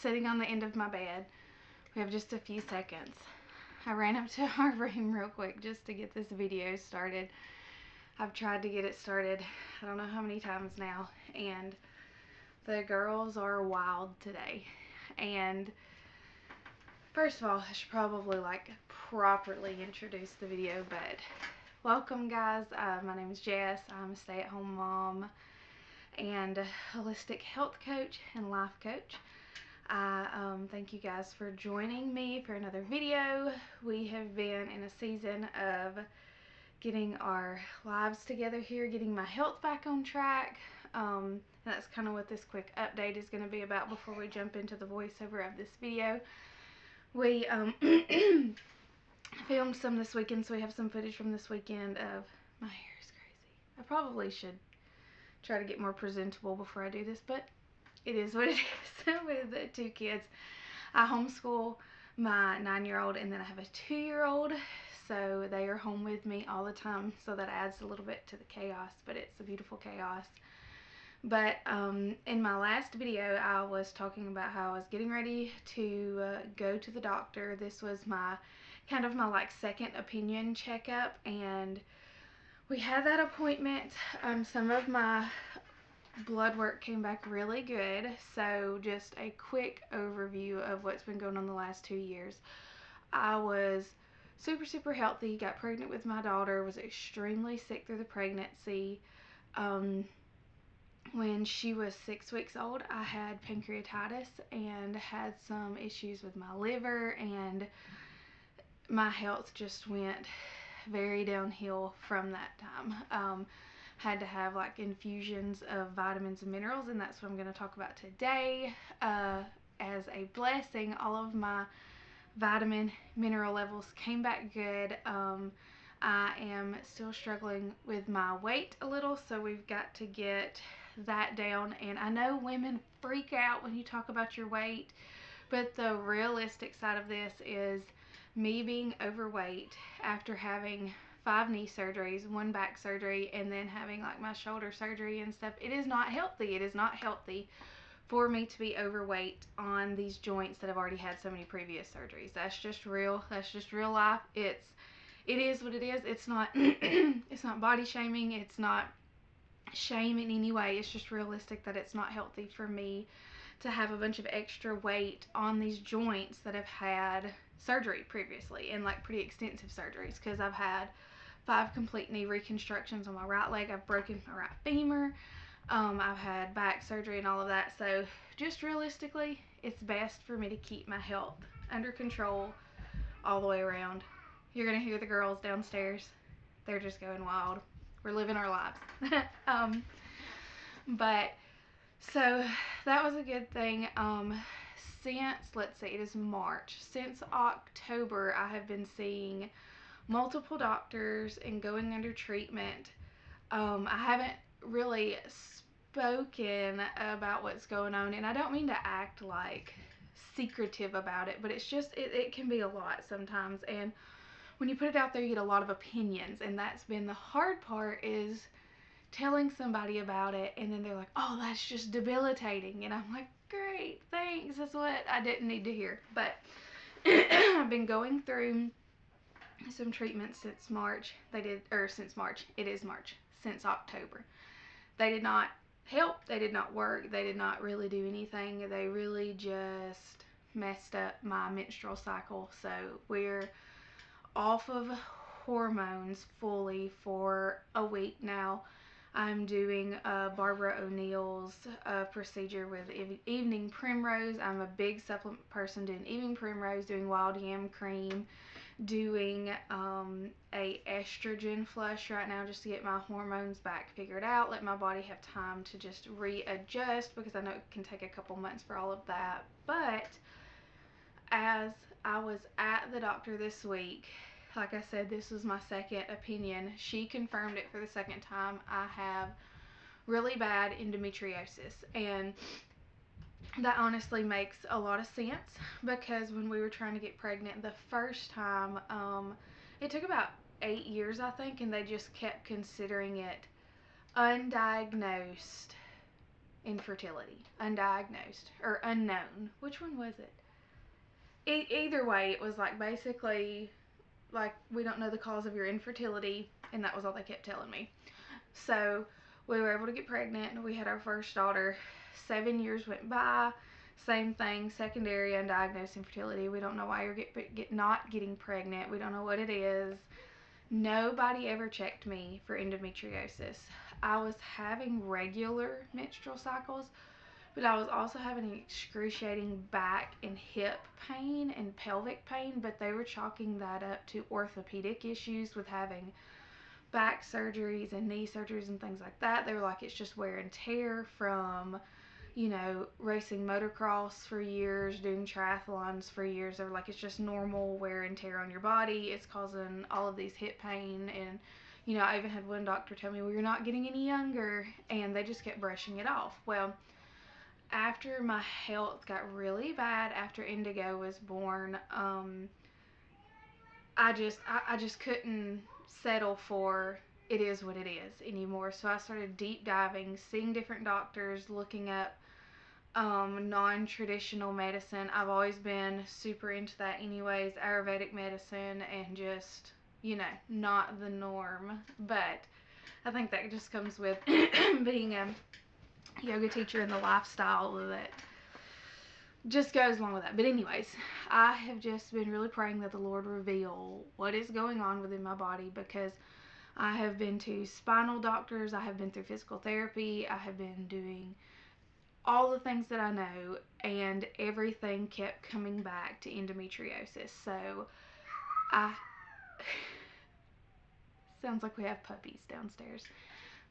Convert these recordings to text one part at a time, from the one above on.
sitting on the end of my bed. We have just a few seconds. I ran up to our room real quick just to get this video started. I've tried to get it started I don't know how many times now, and the girls are wild today. And first of all, I should probably properly introduce the video, but welcome guys. My name is Jess. I'm a stay-at-home mom and a holistic health coach and life coach. I thank you guys for joining me for another video. We have been in a season of getting our lives together here, getting my health back on track. And that's kind of what this quick update is going to be about before we jump into the voiceover of this video. We filmed some this weekend, so we have some footage from this weekend of, my hair is crazy. I probably should try to get more presentable before I do this, but it is what it is. With the two kids, I homeschool my 9-year-old, and then I have a 2-year-old, so they are home with me all the time, so that adds a little bit to the chaos, but it's a beautiful chaos. But in my last video, I was talking about how I was getting ready to go to the doctor. This was my kind of my second opinion checkup, and we had that appointment. Some of my blood work came back really good. So just a quick overview of what's been going on the last 2 years. I was super healthy, got pregnant with my daughter, was extremely sick through the pregnancy. When she was 6 weeks old, I had pancreatitis and had some issues with my liver, and my health just went very downhill from that time. Had to have infusions of vitamins and minerals, and that's what I'm going to talk about today. As a blessing, all of my vitamin mineral levels came back good. I am still struggling with my weight a little, so we've got to get that down. And I know women freak out when you talk about your weight, but the realistic side of this is me being overweight after having 5 knee surgeries, 1 back surgery, and then having my shoulder surgery and stuff. It is not healthy. It is not healthy for me to be overweight on these joints that have already had so many previous surgeries. That's just real. That's just real life. It is what it is. It's not it's not body shaming. It's not shame in any way. It's just realistic that it's not healthy for me to have a bunch of extra weight on these joints that have had surgery previously, and pretty extensive surgeries, because I've had 5 complete knee reconstructions on my right leg. I've broken my right femur. I've had back surgery and all of that. So just realistically, it's best for me to keep my health under control all the way around. You're gonna hear the girls downstairs. They're just going wild. We're living our lives. But so that was a good thing. Since, let's see, it is March. Since October, I have been seeing multiple doctors and going under treatment. I haven't really spoken about what's going on, and I don't mean to act secretive about it, but it's just, it can be a lot sometimes, and when you put it out there, you get a lot of opinions, and that's been the hard part, is telling somebody about it, and then they're like, oh, that's just debilitating, and I'm like, great, thanks, that's what I didn't need to hear. But I've been going through some treatments since March. Since March, it is March, since October. They did not help, they did not work, they did not really do anything. They really just messed up my menstrual cycle. So we're off of hormones fully for a week now. I'm doing Barbara O'Neill's procedure with evening primrose. I'm a big supplement person, doing evening primrose, doing wild yam cream, doing a estrogen flush right now, just to get my hormones back figured out, let my body have time to just readjust, because I know it can take a couple months for all of that. But as I was at the doctor this week, like I said, this was my second opinion. She confirmed it for the second time. I have really bad endometriosis, and that honestly makes a lot of sense, because when we were trying to get pregnant the first time, it took about 8 years, I think, and they just kept considering it undiagnosed infertility, undiagnosed or unknown. Which one was it? Either way, it was like basically like, we don't know the cause of your infertility, and that was all they kept telling me. So we were able to get pregnant, and we had our first daughter. 7 years went by, same thing, secondary undiagnosed infertility. We don't know why you're not getting pregnant. We don't know what it is. Nobody ever checked me for endometriosis. I was having regular menstrual cycles, but I was also having excruciating back and hip pain and pelvic pain, but they were chalking that up to orthopedic issues with having back surgeries and knee surgeries and things like that. They were like, it's just wear and tear from, racing motocross for years, doing triathlons for years. They were like, it's just normal wear and tear on your body. It's causing all of these hip pain. And, I even had one doctor tell me, well, you're not getting any younger. And they just kept brushing it off. Well, after my health got really bad after Indigo was born, I just couldn't settle for it is what it is anymore. So I started deep diving, seeing different doctors, looking up non-traditional medicine. I've always been super into that anyways, Ayurvedic medicine, and just, not the norm. But I think that just comes with being a yoga teacher and the lifestyle that just goes along with that. But anyways, I have just been really praying that the Lord reveal what is going on within my body, because I have been to spinal doctors, I have been through physical therapy, I have been doing all the things that I know, and everything kept coming back to endometriosis. So I sounds like we have puppies downstairs.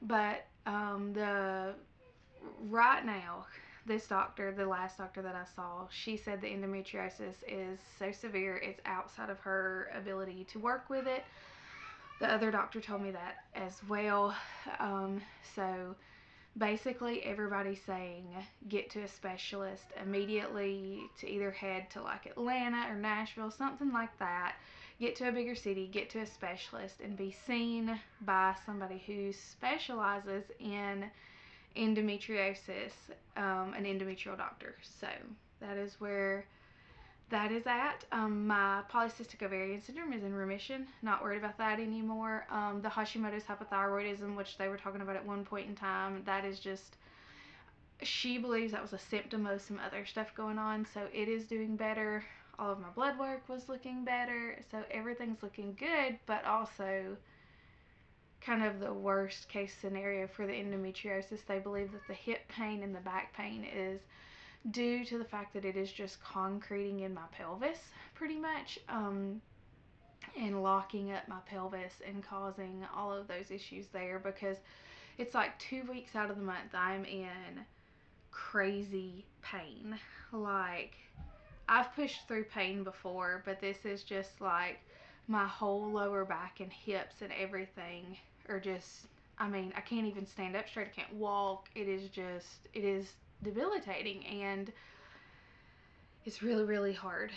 But the right now, this doctor, the last doctor that I saw, she said the endometriosis is so severe it's outside of her ability to work with it. The other doctor told me that as well. So basically everybody's saying get to a specialist immediately, to either head to like Atlanta or Nashville, something like that. Get to a bigger city, get to a specialist, and be seen by somebody who specializes in endometriosis, an endometrial doctor. So that is where that is at. My polycystic ovarian syndrome is in remission. Not worried about that anymore. The Hashimoto's hypothyroidism, which they were talking about at one point in time, that is just, she believes that was a symptom of some other stuff going on. So it is doing better. All of my blood work was looking better. So everything's looking good, but also kind of the worst case scenario for the endometriosis. They believe that the hip pain and the back pain is due to the fact that it is just concreting in my pelvis pretty much, and locking up my pelvis and causing all of those issues there, because it's like 2 weeks out of the month I'm in crazy pain. Like, I've pushed through pain before, but this is just like my whole lower back and hips and everything are just, I can't even stand up straight. I can't walk. It is debilitating, and it's really, really hard.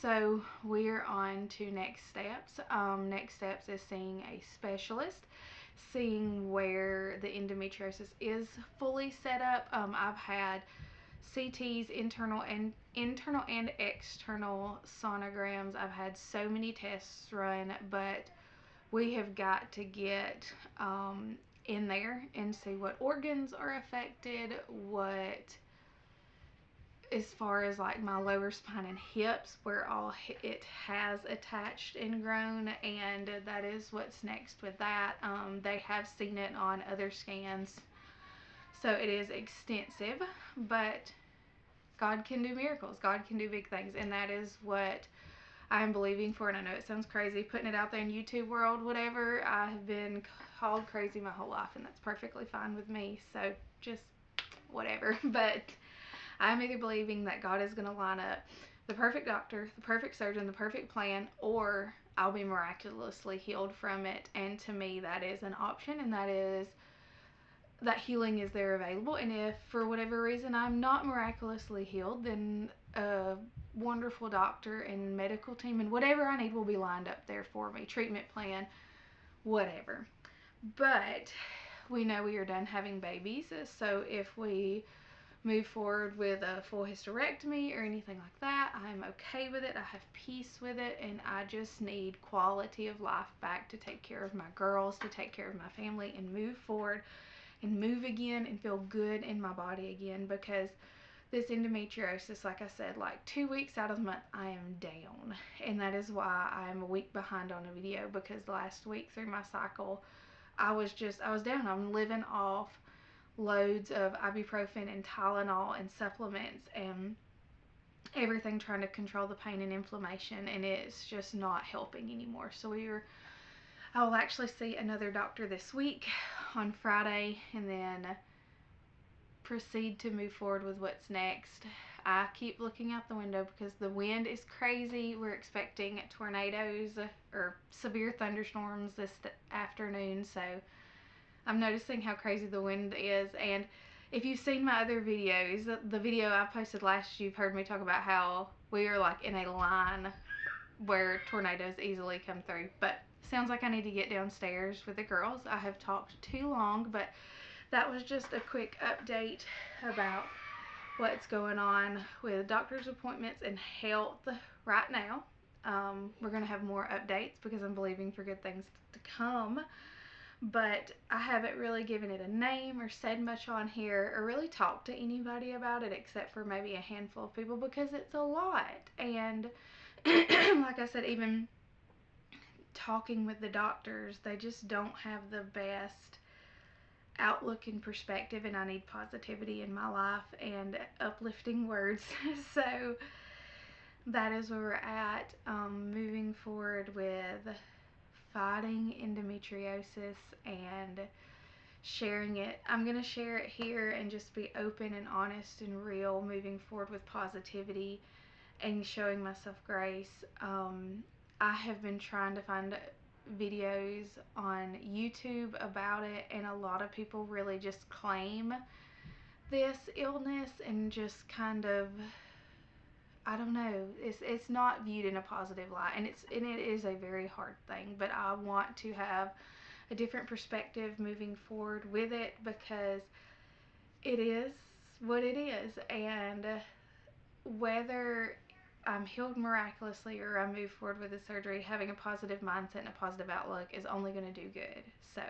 So we're on to next steps. Next steps is seeing a specialist, seeing where the endometriosis is fully set up. I've had CTs, internal and external sonograms. I've had so many tests run, but we have got to get in there and see what organs are affected, what, as far as like my lower spine and hips, where all it has attached and grown, and that is what's next with that. They have seen it on other scans, so it is extensive, but God can do miracles. God can do big things, and that is what I'm believing for. And I know it sounds crazy putting it out there in YouTube world, whatever. I have been called crazy my whole life, and that's perfectly fine with me. So just whatever. But I'm either believing that God is going to line up the perfect doctor, the perfect surgeon, the perfect plan, or I'll be miraculously healed from it. And to me, that is an option, and that healing is there available. And if for whatever reason I'm not miraculously healed, then a wonderful doctor and medical team and whatever I need will be lined up there for me, treatment plan, whatever. But we know we are done having babies. So if we move forward with a full hysterectomy or anything like that, I'm okay with it. I have peace with it, and I just need quality of life back to take care of my girls, to take care of my family, and move forward and move again and feel good in my body again, because this endometriosis, like I said, like 2 weeks out of the month, I am down. And that is why I'm a week behind on a video, because last week through my cycle, I was down. I'm living off loads of ibuprofen and Tylenol and supplements and everything, trying to control the pain and inflammation, and it's just not helping anymore. So I will actually see another doctor this week on Friday, and then proceed to move forward with what's next. I keep looking out the window because the wind is crazy. We're expecting tornadoes or severe thunderstorms this afternoon, so I'm noticing how crazy the wind is. And if you've seen my other videos, the video I posted last, you've heard me talk about how we are like in a line where tornadoes easily come through. But sounds like I need to get downstairs with the girls. I have talked too long, but that was just a quick update about what's going on with doctor's appointments and health right now. We're going to have more updates because I'm believing for good things to come. But I haven't really given it a name or said much on here or really talked to anybody about it except for maybe a handful of people, because it's a lot. And like I said, even talking with the doctors, they just don't have the best outlook and perspective, and I need positivity in my life and uplifting words. So that is where we're at, moving forward with fighting endometriosis and sharing it. I'm going to share it here and just be open and honest and real, moving forward with positivity and showing myself grace. I have been trying to find videos on YouTube about it, and a lot of people really just claim this illness and just kind of, I don't know, it's not viewed in a positive light, and it is a very hard thing, but I want to have a different perspective moving forward with it, because it is what it is. And whether I'm healed miraculously or I move forward with the surgery, having a positive mindset and a positive outlook is only going to do good. So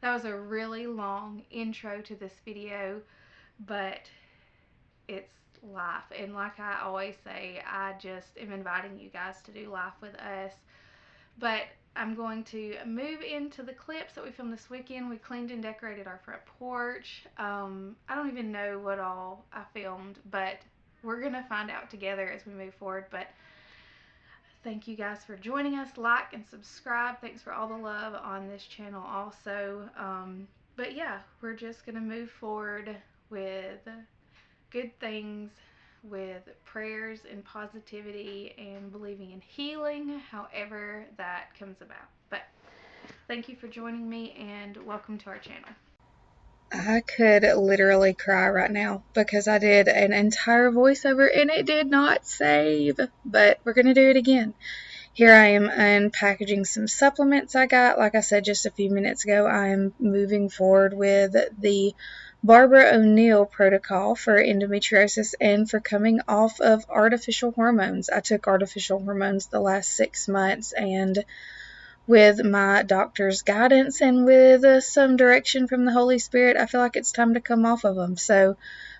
that was a really long intro to this video, but it's life. And like I always say, I just am inviting you guys to do life with us. But I'm going to move into the clips that we filmed this weekend. We cleaned and decorated our front porch. I don't even know what all I filmed, but we're going to find out together as we move forward. But thank you guys for joining us. Like and subscribe. Thanks for all the love on this channel also. But yeah, we're just going to move forward with good things, with prayers and positivity and believing in healing, however that comes about. But thank you for joining me, and welcome to our channel. I could literally cry right now because I did an entire voiceover and it did not save, but we're going to do it again. Here I am unpackaging some supplements I got. Like I said just a few minutes ago, I am moving forward with the Barbara O'Neill protocol for endometriosis and for coming off of artificial hormones. I took artificial hormones the last 6 months, and with my doctor's guidance and with some direction from the Holy Spirit, I feel like it's time to come off of them. So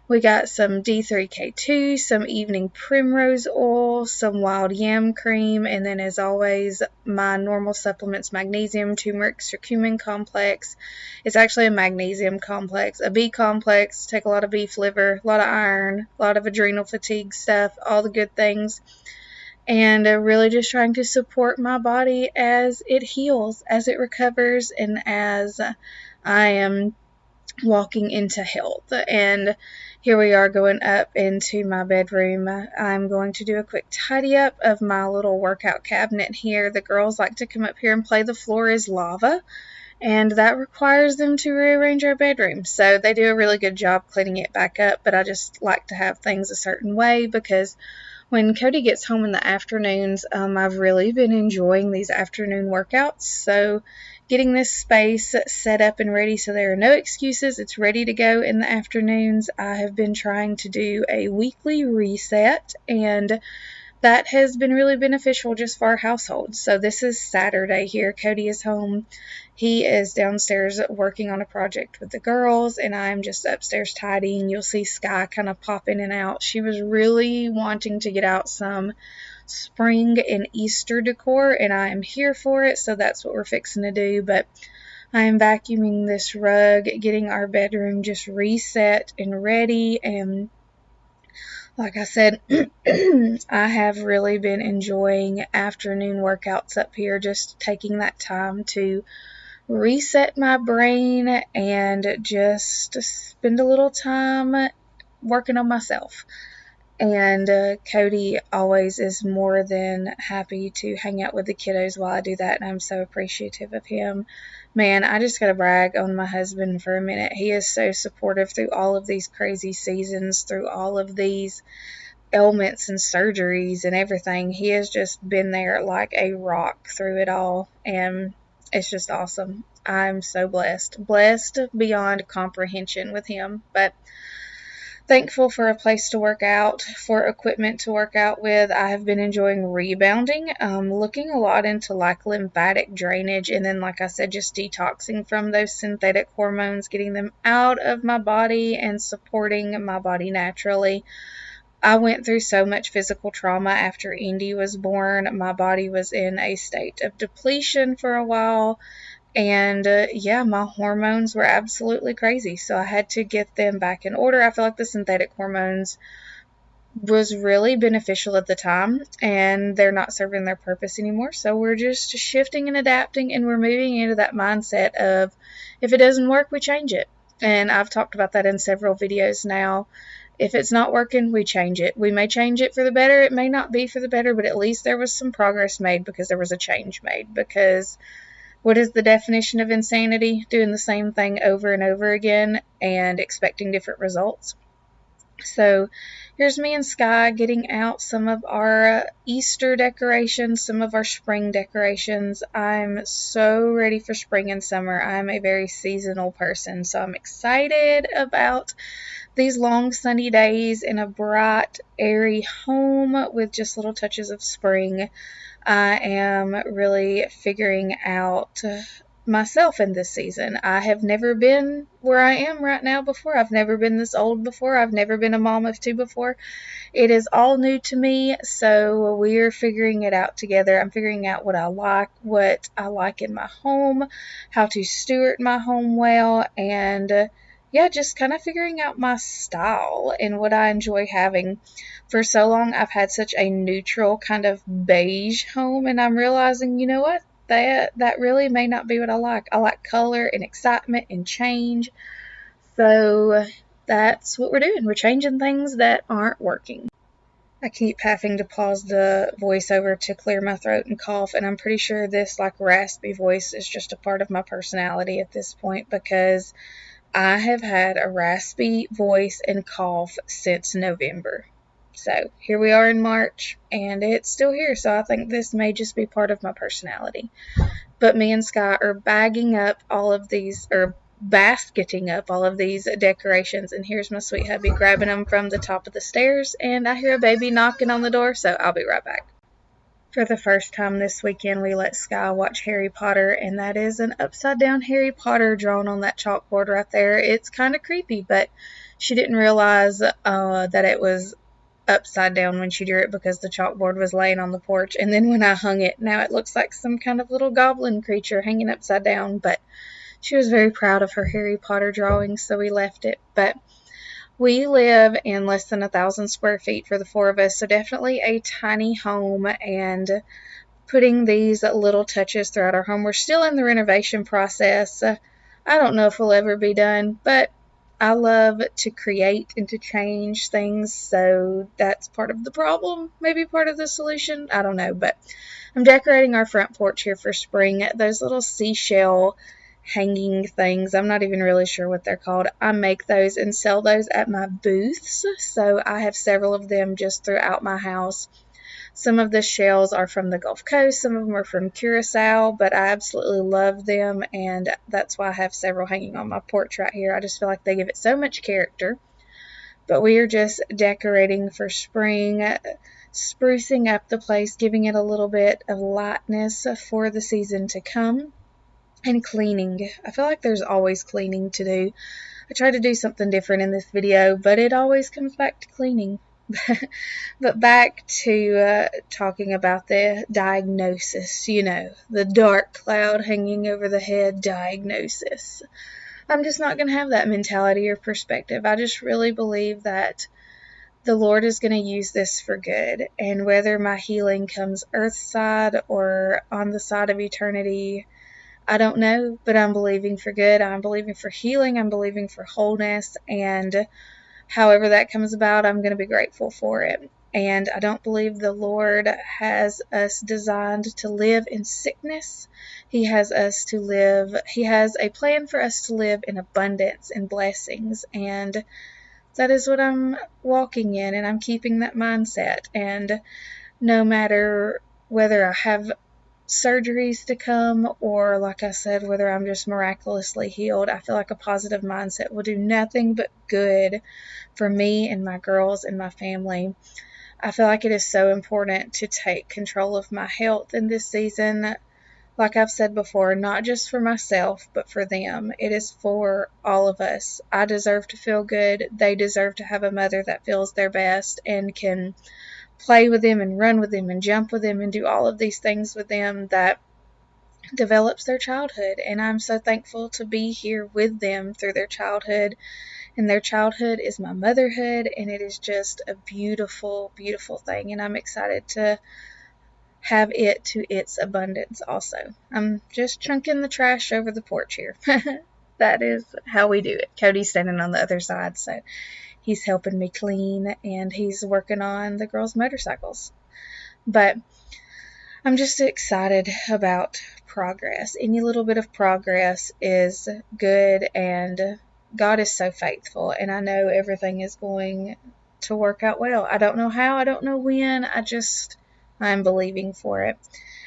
we got some D3K2, some evening primrose oil, some wild yam cream, and then as always, my normal supplements, magnesium, turmeric, curcumin complex. It's actually a magnesium complex, a B complex, take a lot of beef liver, a lot of iron, a lot of adrenal fatigue stuff, all the good things. And really just trying to support my body as it heals, as it recovers, and as I am walking into health. And here we are going up into my bedroom. I'm going to do a quick tidy up of my little workout cabinet here. The girls like to come up here and play The Floor is Lava, and that requires them to rearrange our bedroom. So they do a really good job cleaning it back up, but I just like to have things a certain way because when Cody gets home in the afternoons, I've really been enjoying these afternoon workouts. So getting this space set up and ready so there are no excuses. It's ready to go in the afternoons. I have been trying to do a weekly reset, and that has been really beneficial just for our household. So this is Saturday here. Cody is home. He is downstairs working on a project with the girls, and I'm just upstairs tidying. You'll see Sky kind of pop in and out. She was really wanting to get out some spring and Easter decor, and I am here for it, so that's what we're fixing to do. But I am vacuuming this rug, getting our bedroom just reset and ready, and like I said, I have really been enjoying afternoon workouts up here, just taking that time to reset my brain and just spend a little time working on myself. And Cody always is more than happy to hang out with the kiddos while I do that, and I'm so appreciative of him. Man, I just got to brag on my husband for a minute. He is so supportive through all of these crazy seasons, through all of these ailments and surgeries and everything. He has just been there like a rock through it all, and it's just awesome. I'm so blessed beyond comprehension with him. But thankful for a place to work out, for equipment to work out with. I have been enjoying rebounding, looking a lot into like lymphatic drainage, and then, like I said, just detoxing from those synthetic hormones, getting them out of my body and supporting my body naturally. I went through so much physical trauma after Indy was born. My body was in a state of depletion for a while. And yeah, my hormones were absolutely crazy. So I had to get them back in order. I feel like the synthetic hormones was really beneficial at the time, and they're not serving their purpose anymore. So we're just shifting and adapting, and we're moving into that mindset of if it doesn't work, we change it. And I've talked about that in several videos now. If it's not working, we change it. We may change it for the better. It may not be for the better, but at least there was some progress made because there was a change made. Because what is the definition of insanity? Doing the same thing over and over again and expecting different results. So here's me and Sky getting out some of our Easter decorations, some of our spring decorations. I'm so ready for spring and summer. I'm a very seasonal person, so I'm excited about these long sunny days in a bright, airy home with just little touches of spring. I am really figuring out myself in this season. I have never been where I am right now before. I've never been this old before. I've never been a mom of two before. It is all new to me, so we're figuring it out together. I'm figuring out what I like in my home, how to steward my home well, and yeah, just kind of figuring out my style and what I enjoy having. For so long, I've had such a neutral kind of beige home, and I'm realizing, you know what? That really may not be what I like. I like color and excitement and change. So that's what we're doing. We're changing things that aren't working. I keep having to pause the voiceover to clear my throat and cough, and I'm pretty sure this like raspy voice is just a part of my personality at this point because I have had a raspy voice and cough since November. So here we are in March, and it's still here, so I think this may just be part of my personality. But me and Sky are bagging up all of these, or basketing up all of these decorations, and here's my sweet hubby grabbing them from the top of the stairs, and I hear a baby knocking on the door, so I'll be right back. For the first time this weekend, we let Sky watch Harry Potter, and that is an upside-down Harry Potter drawn on that chalkboard right there. It's kind of creepy, but she didn't realize that it was upside down when she drew it because the chalkboard was laying on the porch. And then when I hung it, now it looks like some kind of little goblin creature hanging upside down. But she was very proud of her Harry Potter drawing, so we left it. But we live in less than 1,000 square feet for the four of us, so definitely a tiny home, and putting these little touches throughout our home. We're still in the renovation process. I don't know if we'll ever be done, but I love to create and to change things, so that's part of the problem, maybe part of the solution. I don't know, but I'm decorating our front porch here for spring. Those little seashell hanging things. I'm not even really sure what they're called. I make those and sell those at my booths. So I have several of them just throughout my house. Some of the shells are from the Gulf Coast, some of them are from Curacao, but I absolutely love them, and that's why I have several hanging on my porch right here. I just feel like they give it so much character. But we are just decorating for spring, sprucing up the place, giving it a little bit of lightness for the season to come, and cleaning. I feel like there's always cleaning to do. I try to do something different in this video, but it always comes back to cleaning. But back to talking about the diagnosis, the dark cloud hanging over the head diagnosis. I'm just not going to have that mentality or perspective. I just really believe that the Lord is going to use this for good. And whether my healing comes earthside or on the side of eternity, I don't know, but I'm believing for good. I'm believing for healing. I'm believing for wholeness. And however that comes about, I'm going to be grateful for it. And I don't believe the Lord has us designed to live in sickness. He has a plan for us to live in abundance and blessings. And that is what I'm walking in, and I'm keeping that mindset. And no matter whether I have surgeries to come or, like I said, whether I'm just miraculously healed, I feel like a positive mindset will do nothing but good for me and my girls and my family. I feel like it is so important to take control of my health in this season. Like I've said before, not just for myself, but for them. It is for all of us. I deserve to feel good. They deserve to have a mother that feels their best and can play with them and run with them and jump with them and do all of these things with them that develops their childhood. And I'm so thankful to be here with them through their childhood. And their childhood is my motherhood, and it is just a beautiful, beautiful thing. And I'm excited to have it to its abundance also. I'm just chunking the trash over the porch here. That is how we do it. Cody's standing on the other side, so he's helping me clean, and he's working on the girls' motorcycles. But I'm just excited about progress. Any little bit of progress is good, and God is so faithful, and I know everything is going to work out well. I don't know how, I don't know when, I'm believing for it.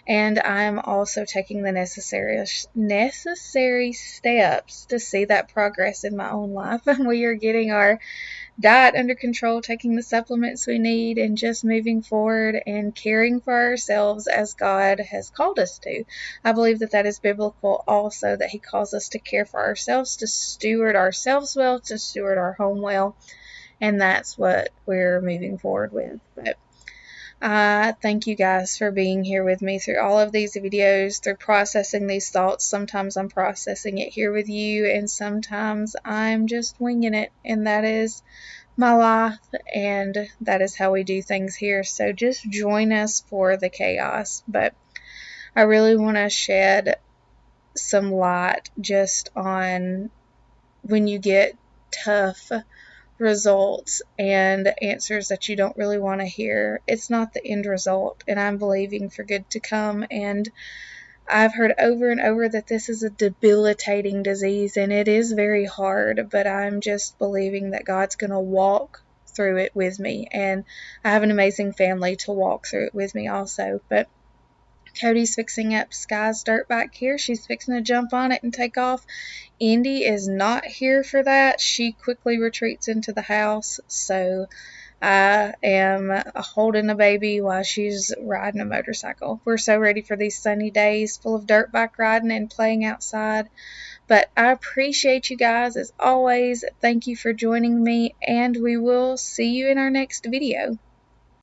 And I'm also taking the necessary steps to see that progress in my own life. We are getting our diet under control, taking the supplements we need, and just moving forward and caring for ourselves as God has called us to. I believe that that is biblical also, that He calls us to care for ourselves, to steward ourselves well, to steward our home well, and that's what we're moving forward with. But thank you guys for being here with me through all of these videos, through processing these thoughts. Sometimes I'm processing it here with you, and sometimes I'm just winging it, and that is my life, and that is how we do things here. So just join us for the chaos. But I really want to shed some light just on when you get tough results and answers that you don't really want to hear. It's not the end result, and I'm believing for good to come. And I've heard over and over that this is a debilitating disease, and it is very hard, but I'm just believing that God's going to walk through it with me, and I have an amazing family to walk through it with me also. But Cody's fixing up Sky's dirt bike here. She's fixing to jump on it and take off. Indy is not here for that. She quickly retreats into the house, so I am holding a baby while she's riding a motorcycle. We're so ready for these sunny days full of dirt bike riding and playing outside. But I appreciate you guys as always. Thank you for joining me, and we will see you in our next video.